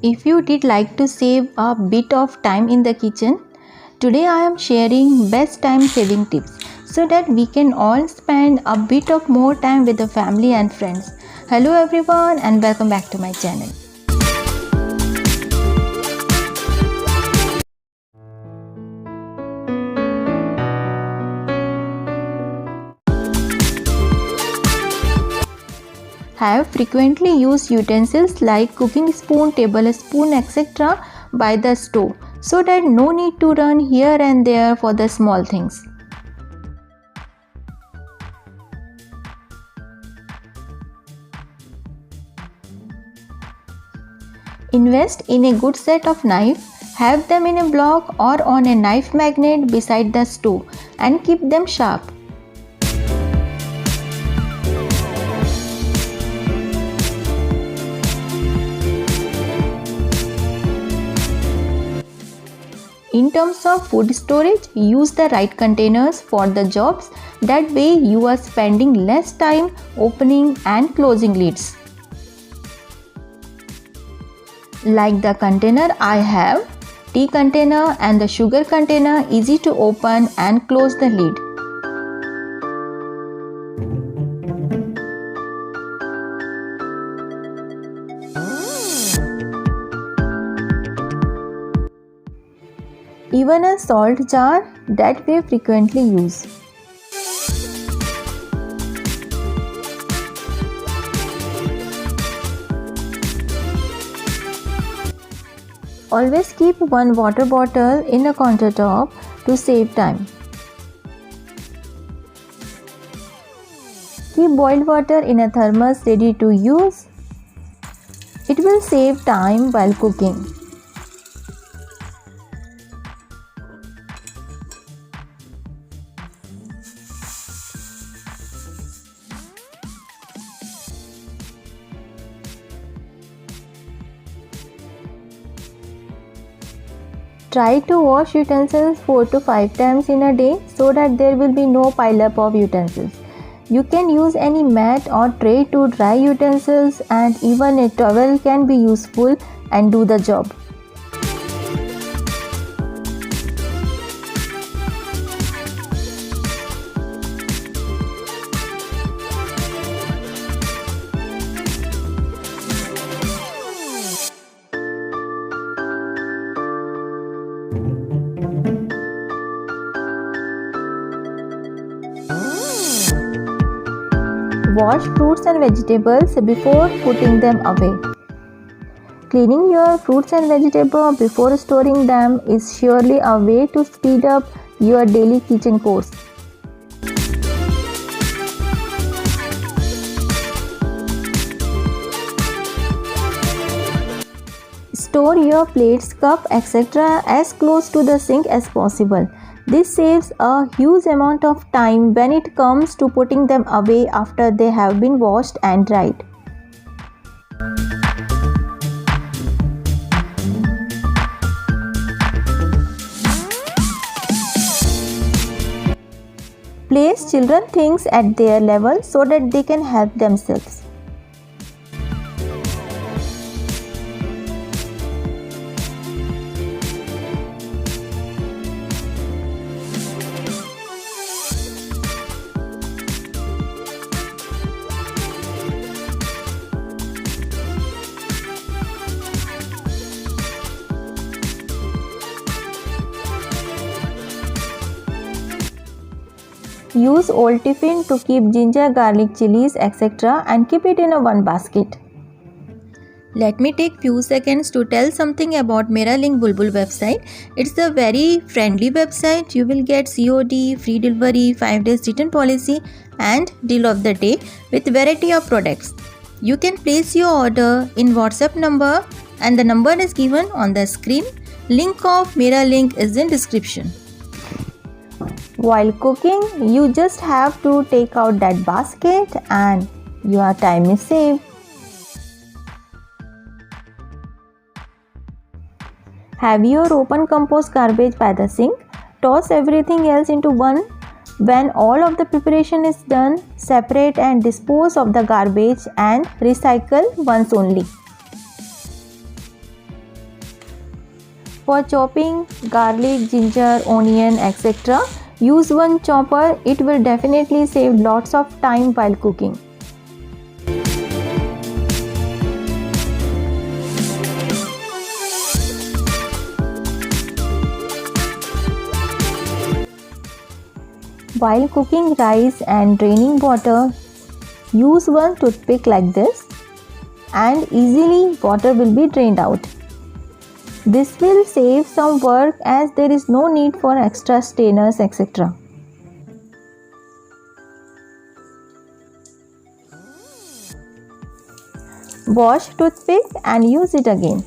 If you did like to save a bit of time in the kitchen, today I am sharing best time saving tips so that we can all spend a bit of more time with the family and friends. Hello everyone and welcome back to my channel. Have frequently used utensils like cooking spoon, tablespoon, etc. by the stove so that no need to run here and there for the small things. Invest in a good set of knives. Have them in a block or on a knife magnet beside the stove and keep them sharp. In terms of food storage, use the right containers for the jobs. That way you are spending less time opening and closing lids. Like the container I have, tea container and the sugar container, easy to open and close the lid. Even a salt jar that we frequently use. Always keep one water bottle in a countertop to save time. Keep boiled water in a thermos ready to use. It will save time while cooking. Try to wash utensils 4 to 5 times in a day so that there will be no pileup of utensils. You can use any mat or tray to dry utensils, and even a towel can be useful and do the job. Wash fruits and vegetables before putting them away. Cleaning your fruits and vegetables before storing them is surely a way to speed up your daily kitchen chores. Store your plates, cup, etc. as close to the sink as possible. This saves a huge amount of time when it comes to putting them away after they have been washed and dried. Place children things at their level so that they can help themselves. Use old tiffin to keep ginger, garlic, chilies, etc. and keep it in one basket. Let me take few seconds to tell something about Meralink Bulbul website. It's a very friendly website. You will get COD, free delivery, 5 days return policy and deal of the day with variety of products. You can place your order in WhatsApp number and the number is given on the screen. Link of Meralink is in description. While cooking, you just have to take out that basket and your time is saved. Have your open compost garbage by the sink. Toss everything else into one. When all of the preparation is done, separate and dispose of the garbage and recycle once only. For chopping garlic, ginger, onion, etc., use one chopper. It will definitely save lots of time while cooking. While cooking rice and draining water, use one toothpick like this and easily water will be drained out. This will save some work as there is no need for extra strainers, etc. Wash toothpick and use it again.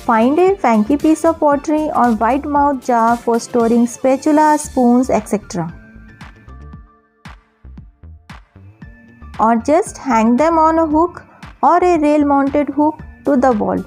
Find a fancy piece of pottery or wide mouth jar for storing spatula, spoons, etc. Or just hang them on a hook or a rail mounted hook to the wall.